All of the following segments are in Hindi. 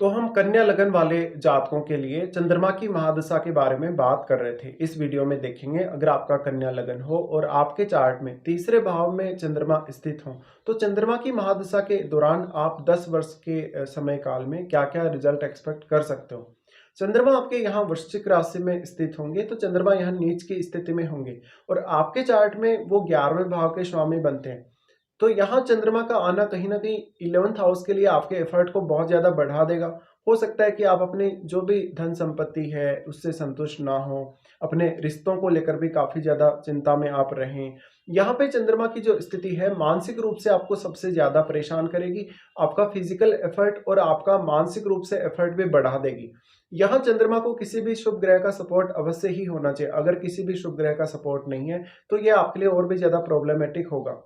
तो हम कन्या लगन वाले जातकों के लिए चंद्रमा की महादशा के बारे में बात कर रहे थे। इस वीडियो में देखेंगे अगर आपका कन्या लगन हो और आपके चार्ट में तीसरे भाव में चंद्रमा स्थित हो तो चंद्रमा की महादशा के दौरान आप 10 वर्ष के समय काल में क्या-क्या रिजल्ट एक्सपेक्ट कर सकते हो। चंद्रमा आपके यहाँ वृश्चिक राशि में स्थित होंगे तो चंद्रमा यहाँ नीच की स्थिति में होंगे और आपके चार्ट में वो 11वें भाव के स्वामी बनते हैं। तो यहाँ चंद्रमा का आना कहीं न कहीं 11th हाउस के लिए आपके एफर्ट को बहुत ज़्यादा बढ़ा देगा। हो सकता है कि आप अपनी जो भी धन संपत्ति है, उससे संतुष्ट ना हों, अपने रिश्तों को लेकर भी काफ़ी ज़्यादा चिंता में आप रहें। यहाँ पे चंद्रमा की जो स्थिति है, मानसिक रूप से आपको सबसे ज़्यादा परेशान करेगी। आपका फिज़िकल एफर्ट और आपका मानसिक रूप से एफर्ट भी बढ़ा देगी। यहाँ चंद्रमा को किसी भी शुभ ग्रह का सपोर्ट अवश्य ही होना चाहिए। अगर किसी भी शुभ ग्रह का सपोर्ट नहीं है, तो ये आपके लिए और भी ज़्यादा प्रॉब्लमैटिक होगा।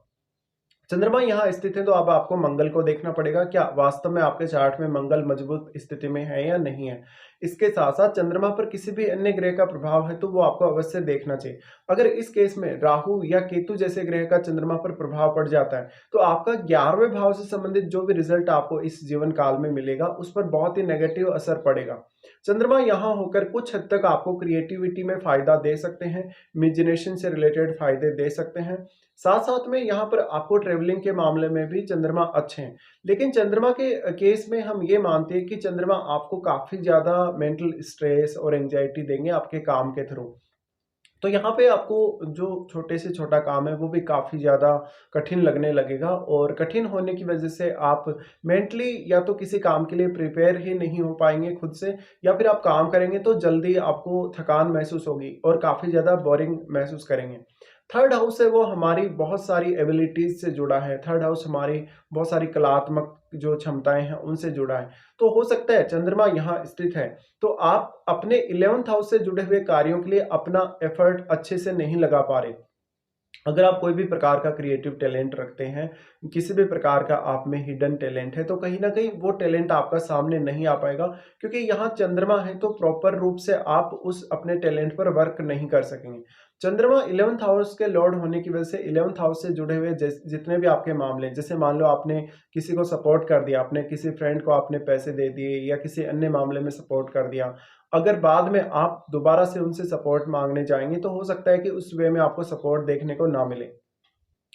चंद्रमा यहाँ स्थित है तो अब आपको मंगल को देखना पड़ेगा, क्या वास्तव में आपके चार्ट में मंगल मजबूत स्थिति में है या नहीं है। इसके साथ साथ चंद्रमा पर किसी भी अन्य ग्रह का प्रभाव है तो वो आपको अवश्य देखना चाहिए। अगर इस केस में राहु या केतु जैसे ग्रह का चंद्रमा पर प्रभाव पड़ जाता है तो आपका 11वें भाव से संबंधित जो भी रिजल्ट आपको इस जीवन काल में मिलेगा उस पर बहुत ही नेगेटिव असर पड़ेगा। चंद्रमा यहाँ होकर कुछ हद तक आपको क्रिएटिविटी में फायदा दे सकते हैं, इमेजिनेशन से रिलेटेड फायदे दे सकते हैं। साथ साथ में यहाँ पर आपको ट्रेवलिंग के मामले में भी चंद्रमा अच्छे हैं। लेकिन चंद्रमा के केस में हम ये मानते हैं कि चंद्रमा आपको काफ़ी ज़्यादा मेंटल स्ट्रेस और एंग्जायटी देंगे आपके काम के थ्रू। तो यहाँ पे आपको जो छोटे से छोटा काम है वो भी काफ़ी ज़्यादा कठिन लगने लगेगा और कठिन होने की वजह से आप मेंटली या तो किसी काम के लिए प्रिपेयर ही नहीं हो पाएँगे खुद से, या फिर आप काम करेंगे तो जल्दी आपको थकान महसूस होगी और काफ़ी ज़्यादा बोरिंग महसूस करेंगे। थर्ड हाउस है वो हमारी बहुत सारी एबिलिटीज़ से जुड़ा है। थर्ड हाउस हमारी बहुत सारी कलात्मक जो क्षमताएँ हैं उनसे जुड़ा है। तो हो सकता है चंद्रमा यहाँ स्थित है तो आप अपने 11th हाउस से जुड़े हुए कार्यों के लिए अपना एफर्ट अच्छे से नहीं लगा पा रहे। अगर आप कोई भी प्रकार का क्रिएटिव टैलेंट रखते हैं, किसी भी प्रकार का आप में हिडन टैलेंट है, तो कहीं न कहीं वो टैलेंट आपका सामने नहीं आ पाएगा, क्योंकि यहाँ चंद्रमा है तो प्रॉपर रूप से आप उस अपने टैलेंट पर वर्क नहीं कर सकेंगे। चंद्रमा 11th हाउस के लॉर्ड होने की वजह से 11th हाउस से जुड़े हुए जितने भी आपके मामले हैं, जैसे मान लो आपने किसी को सपोर्ट कर दिया, आपने किसी फ्रेंड को आपने पैसे दे दिए या किसी अन्य मामले में सपोर्ट कर दिया। अगर बाद में आप दोबारा से उनसे सपोर्ट माँगने जाएँगे तो हो सकता है कि उस वे में आपको सपोर्ट देखने को ना मिले।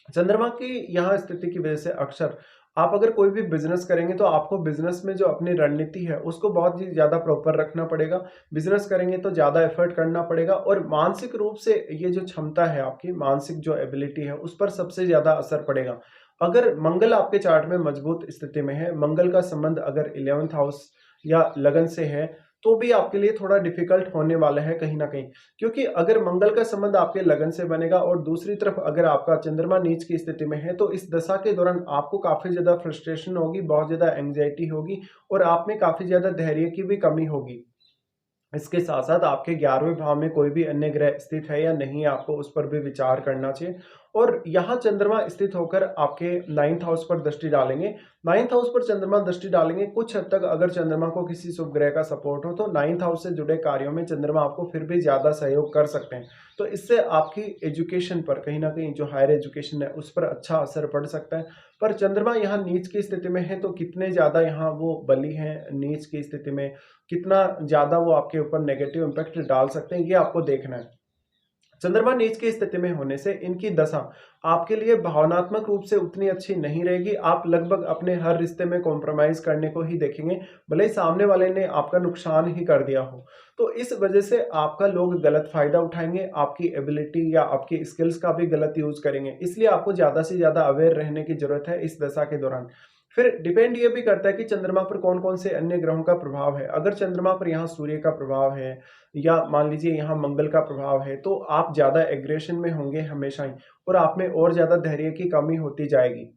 चंद्रमा की यहाँ स्थिति की वजह से अक्सर आप अगर कोई भी बिज़नेस करेंगे तो आपको बिज़नेस में जो अपनी रणनीति है उसको बहुत ही ज़्यादा प्रॉपर रखना पड़ेगा। बिज़नेस करेंगे तो ज़्यादा एफ़र्ट करना पड़ेगा और मानसिक रूप से ये जो क्षमता है आपकी, मानसिक जो एबिलिटी है उस पर सबसे ज़्यादा असर पड़ेगा। अगर मंगल आपके चार्ट में मजबूत स्थिति में है, मंगल का संबंध अगर 11th हाउस या लगन से है, तो भी आपके लिए थोड़ा डिफ़िकल्ट होने वाला है कहीं न कहीं। क्योंकि अगर मंगल का संबंध आपके लगन से बनेगा और दूसरी तरफ अगर आपका चंद्रमा नीच की स्थिति में है, तो इस दशा के दौरान आपको काफ़ी ज़्यादा फ्रस्ट्रेशन होगी, बहुत ज़्यादा एंग्ज़ायटी होगी और आप में काफ़ी ज़्यादा धैर्य की भी कमी होगी। इसके साथ-साथ आपके 11वें भाव में कोई भी अन्य ग्रह स्थित है या नहीं है, आपको उस पर भी विचार करना चाहिए। और यहाँ चंद्रमा स्थित होकर आपके 9th हाउस पर दृष्टि डालेंगे। 9th हाउस पर चंद्रमा दृष्टि डालेंगे, कुछ हद तक अगर चंद्रमा को किसी शुभ ग्रह का सपोर्ट हो, तो 9th हाउस से जुड़े कार्यों में चंद्रमा आपको फिर भी ज़्यादा सहयोग कर सकते हैं। तो इससे आपकी एजुकेशन पर कहीं न कहीं जो हायर एजुकेशन है, उस पर अच्छा असर पड़ सकता है। पर चंद्रमा यहाँ नीच की स्थिति में है, तो कितने ज़्यादा यहाँ वो बली हैं नीच की स्थिति में, कितना ज़्यादा वो आपके ऊपर नेगेटिव इम्पैक्ट डाल सकते हैं, ये आपको देखना है। चंद्रमा नीच की स्थिति में होने से इनकी दशा आपके लिए भावनात्मक रूप से उतनी अच्छी नहीं रहेगी। आप लगभग अपने हर रिश्ते में कॉम्प्रोमाइज़ करने को ही देखेंगे, भले ही सामने वाले ने आपका नुकसान ही कर दिया हो। तो इस वजह से आपका लोग गलत फ़ायदा उठाएँगे, आपकी एबिलिटी या आपकी स्किल्स का भी गलत यूज़ करेंगे। इसलिए आपको ज़्यादा से ज़्यादा अवेयर रहने की ज़रूरत है इस दशा के दौरान। फिर डिपेंड ये भी करता है कि चंद्रमा पर कौन-कौन से अन्य ग्रहों का प्रभाव है। अगर चंद्रमा पर यहाँ सूर्य का प्रभाव है या मान लीजिए यहाँ मंगल का प्रभाव है, तो आप ज़्यादा एग्रेशन में होंगे हमेशा ही और आप में और ज़्यादा धैर्य की कमी होती जाएगी।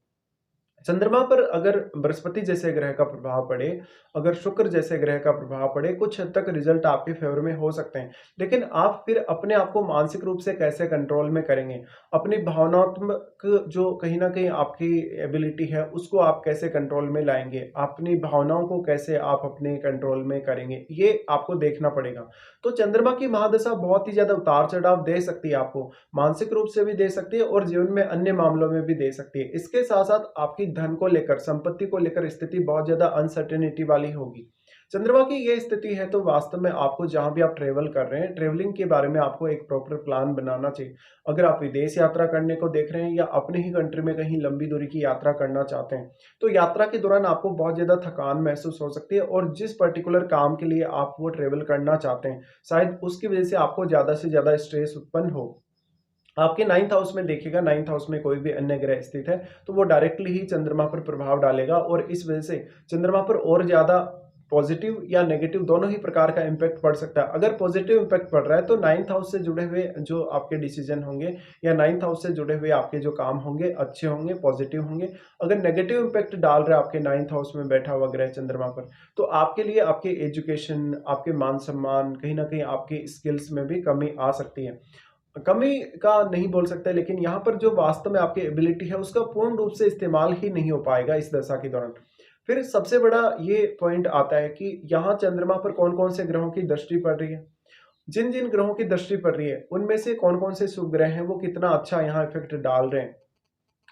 चंद्रमा पर अगर बृहस्पति जैसे ग्रह का प्रभाव पड़े, अगर शुक्र जैसे ग्रह का प्रभाव पड़े, कुछ हद तक रिजल्ट आपके फ़ेवर में हो सकते हैं। लेकिन आप फिर अपने आप को मानसिक रूप से कैसे कंट्रोल में करेंगे? अपनी भावनात्मक जो कहीं न कहीं आपकी एबिलिटी है, उसको आप कैसे कंट्रोल में लाएँगे? अपनी भावनाओं को कैसे आप अपने कंट्रोल में करेंगे? ये आपको देखना पड़ेगा। तो चंद्रमा की महादशा बहुत ही ज़्यादा उतार-चढ़ाव दे सकती है आपको, मानसिक रूप से भी दे सकती है और जीवन में अन्य मामलों में भी दे सकती है। इसके साथ-साथ आपकी धन को लेकर, संपत्ति को लेकर स्थिति बहुत ज़्यादा अनसर्टेनिटी वाली होगी। चंद्रमा की ये स्थिति है तो वास्तव में आपको जहाँ भी आप ट्रैवल कर रहे हैं, ट्रैवलिंग के बारे में आपको एक प्रॉपर प्लान बनाना चाहिए। अगर आप विदेश यात्रा करने को देख रहे हैं या अपने ही कंट्री में कहीं लंबी दूरी की यात्रा करना चाहते हैं, तो यात्रा के दौरान आपको बहुत ज़्यादा थकान महसूस हो सकती है और जिस पर्टिकुलर काम के लिए आप वो ट्रैवल करना चाहते हैं, शायद उसकी वजह से आपको ज़्यादा से ज़्यादा स्ट्रेस उत्पन्न हो। आपके 9th हाउस में देखिएगा, 9th हाउस में कोई भी अन्य ग्रह स्थित है, तो वो डायरेक्टली ही चंद्रमा पर प्रभाव डालेगा और इस वजह से चंद्रमा पर और ज़्यादा पॉजिटिव या नेगेटिव दोनों ही प्रकार का इम्पैक्ट पड़ सकता है। अगर पॉजिटिव इम्पैक्ट पड़ रहा है तो 9th हाउस से जुड़े हुए जो आपके डिसीजन होंगे या 9th हाउस से जुड़े हुए आपके जो काम होंगे अच्छे होंगे, पॉजिटिव होंगे। अगर नेगेटिव इम्पैक्ट डाल रहा है आपके 9th हाउस में बैठा हुआ ग्रह चंद्रमा पर, तो आपके लिए आपके एजुकेशन, आपके मान सम्मान, कहीं न कहीं आपकी स्किल्स में भी कमी आ सकती है। कमी का नहीं बोल सकते, लेकिन यहाँ पर जो वास्तव में आपकी एबिलिटी है उसका पूर्ण रूप से इस्तेमाल ही नहीं हो पाएगा इस दशा के दौरान। फिर सबसे बड़ा ये पॉइंट आता है कि यहाँ चंद्रमा पर कौन-कौन से ग्रहों की दृष्टि पड़ रही है। जिन-जिन ग्रहों की दृष्टि पड़ रही है, उनमें से कौन-कौन से शुभ ग्रह हैं, वो कितना अच्छा यहाँ इफ़ेक्ट डाल रहे हैं।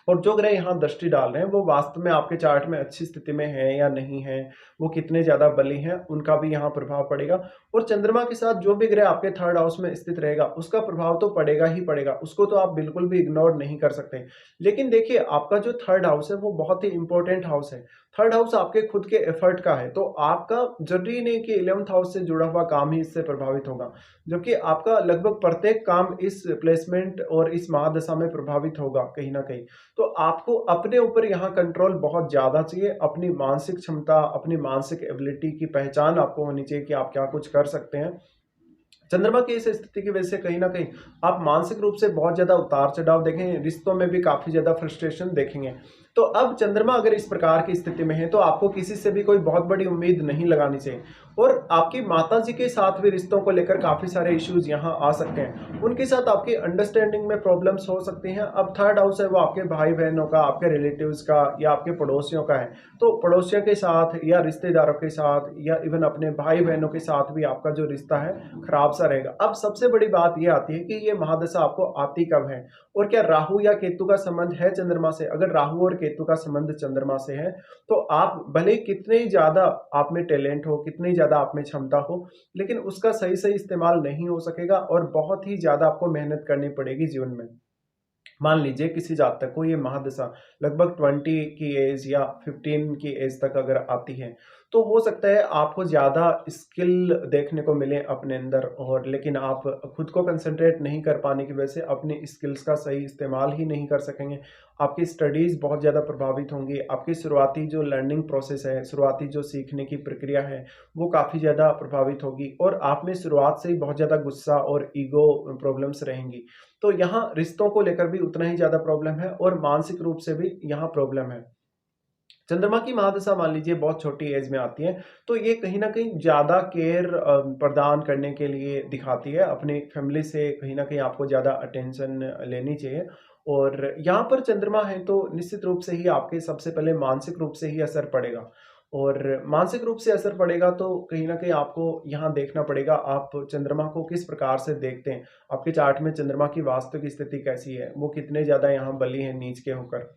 और जो ग्रह यहाँ दृष्टि डाल रहे हैं, वो वास्तव में आपके चार्ट में अच्छी स्थिति में हैं या नहीं हैं, वो कितने ज़्यादा बली हैं, उनका भी यहाँ प्रभाव पड़ेगा। और चंद्रमा के साथ जो भी ग्रह आपके 3rd हाउस में स्थित रहेगा, उसका प्रभाव तो पड़ेगा ही पड़ेगा, उसको तो आप बिल्कुल भी इग्नोर नहीं कर सकते। लेकिन देखिए, आपका जो 3rd हाउस है, वो बहुत ही इम्पोर्टेंट हाउस है। 3rd हाउस आपके खुद के एफर्ट का है, तो आपका ज़रूरी नहीं कि 11th हाउस से जुड़ा हुआ काम ही इससे प्रभावित होगा। जबकि आपका लगभग प्रत्येक काम इस प्लेसमेंट और इस महादशा में प्रभावित होगा कहीं न कहीं। तो आपको अपने ऊपर यहाँ कंट्रोल बहुत ज़्यादा चाहिए, अपनी मानसिक क्षमता, अपनी मानसिक एबिलिटी की पहचान आपको होनी चाहिए कि आप क्या कुछ कर सकते हैं। चंद्रमा की इस स्थिति की वजह से कहीं न कहीं आप मानसिक रूप से बहुत ज़्यादा उतार-चढ़ाव देखेंगे, रिश्तों में भी काफ़ी ज़्यादा फ्रस्ट्रेशन देखेंगे। तो अब चंद्रमा अगर इस प्रकार की स्थिति में है, तो आपको किसी से भी कोई बहुत बड़ी उम्मीद नहीं लगानी चाहिए और आपकी माताजी के साथ भी रिश्तों को लेकर काफ़ी सारे इश्यूज़ यहाँ आ सकते हैं। उनके साथ आपकी अंडरस्टैंडिंग में प्रॉब्लम्स हो सकती हैं। अब 3rd हाउस है वो आपके भाई-बहनों का, आपके रिलेटिव्स का या आपके पड़ोसियों का है। तो पड़ोसियों के साथ या रिश्तेदारों के साथ या इवन अपने भाई-बहनों के साथ भी आपका जो रिश्ता है, खराब-सा रहेगा। अब सबसे बड़ी बात ये आती है कि ये महादशा आपको आती कब है और क्या राहु या केतु का संबंध है चंद्रमा से? अगर राहु और केतु का संबंध चंद्रमा से है, तो आप भले ही कितने ही ज़्यादा आप में टैलेंट हो, कितनी ही ज़्यादा आप में क्षमता हो, लेकिन उसका सही-सही इस्तेमाल नहीं हो सकेगा और बहुत ही ज़्यादा आपको मेहनत करनी पड़ेगी जीवन में। मान लीजिए किसी जातक को ये महादशा लगभग 20 की एज या 15 की एज तक अगर आती है, तो हो सकता है आपको ज़्यादा स्किल देखने को मिले अपने अंदर और लेकिन आप खुद को कंसंट्रेट नहीं कर पाने की वजह से अपनी स्किल्स का सही इस्तेमाल ही नहीं कर सकेंगे। आपकी स्टडीज़ बहुत ज़्यादा प्रभावित होंगी, आपकी शुरुआती जो लर्निंग प्रोसेस है, शुरुआती जो सीखने की प्रक्रिया है, वो काफ़ी ज़्यादा प्रभावित होगी और आप में शुरुआत से ही बहुत ज़्यादा गुस्सा और ईगो प्रॉब्लम्स रहेंगी। तो यहाँ रिश्तों को लेकर भी उतना ही ज़्यादा प्रॉब्लम है और मानसिक रूप से भी यहाँ प्रॉब्लम है। चंद्रमा की महादशा मान लीजिए बहुत छोटी एज में आती है, तो ये कहीं न कहीं ज़्यादा केयर प्रदान करने के लिए दिखाती है। अपनी फैमिली से कहीं न कहीं आपको ज़्यादा अटेंशन लेनी चाहिए और यहाँ पर चंद्रमा है तो निश्चित रूप से ही आपके सबसे पहले मानसिक रूप से ही असर पड़ेगा और मानसिक रूप से असर पड़ेगा तो कहीं न कहीं आपको यहाँ देखना पड़ेगा आप चंद्रमा को किस प्रकार से देखते हैं। आपके चार्ट में चंद्रमा की वास्तविक स्थिति कैसी है? वो कितने ज़्यादा यहाँ बली हैं नीच के होकर।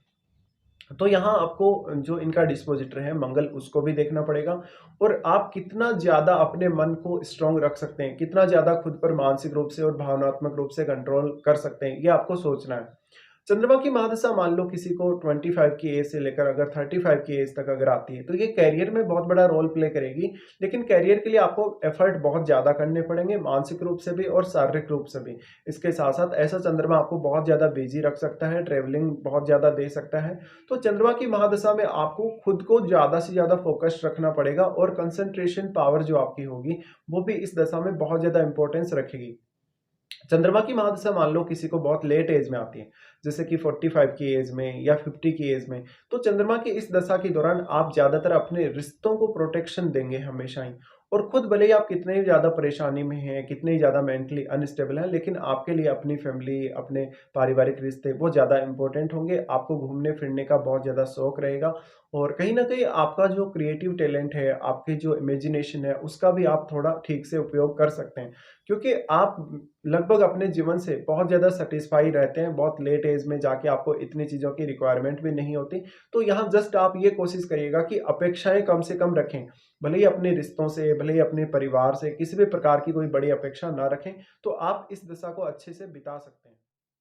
तो यहाँ आपको जो इनका डिस्पोजिटर है मंगल उसको भी देखना पड़ेगा और आप कितना ज़्यादा अपने मन को स्ट्रॉन्ग रख सकते हैं, कितना ज़्यादा खुद पर मानसिक रूप से और भावनात्मक रूप से कंट्रोल कर सकते हैं, ये आपको सोचना है। चंद्रमा की महादशा मान लो किसी को 25 की एज से लेकर अगर 35 की एज तक अगर आती है, तो ये करियर में बहुत बड़ा रोल प्ले करेगी, लेकिन करियर के लिए आपको एफर्ट बहुत ज़्यादा करने पड़ेंगे, मानसिक रूप से भी और शारीरिक रूप से भी। इसके साथ-साथ ऐसा चंद्रमा आपको बहुत ज़्यादा बिज़ी रख सकता है, ट्रैवलिंग बहुत ज़्यादा दे सकता है। तो चंद्रमा की महादशा में आपको खुद को ज़्यादा से ज़्यादा फ़ोकस्ड रखना पड़ेगा और कंसंट्रेशन पावर जो आपकी होगी, वो भी इस दशा में बहुत ज़्यादा इम्पोर्टेंस रखेगी। चंद्रमा की महादशा मान लो किसी को बहुत लेट एज में आती है, जैसे कि 45 की एज में या 50 की एज में, तो चंद्रमा की इस दशा के दौरान आप ज़्यादातर अपने रिश्तों को प्रोटेक्शन देंगे हमेशा ही और खुद भले ही आप कितने ही ज़्यादा परेशानी में हैं, कितने ही ज़्यादा मेंटली अनस्टेबल हैं, लेकिन आपके लिए अपनी फैमिली, अपने पारिवारिक रिश्ते वो ज़्यादा इंपॉर्टेंट होंगे। आपको घूमने-फिरने का बहुत ज़्यादा शौक रहेगा और कहीं न कहीं आपका जो क्रिएटिव टैलेंट है, आपकी जो इमेजिनेशन है, उसका भी आप थोड़ा ठीक से उपयोग कर सकते हैं। क्योंकि आप लगभग अपने जीवन से बहुत ज़्यादा सैटिस्फाई रहते हैं, बहुत लेट एज में जाके आपको इतनी चीज़ों की रिक्वायरमेंट भी नहीं होती। तो यहाँ जस्ट आप ये कोशिश करिएगा कि अपेक्षाएँ कम से कम रखें। भले ही अपने रिश्तों से, भले ही अपने परिवार से किसी भी प्रकार की कोई बड़ी अपेक्षा ना रखें, तो आप इस दशा को अच्छे से बिता सकते हैं।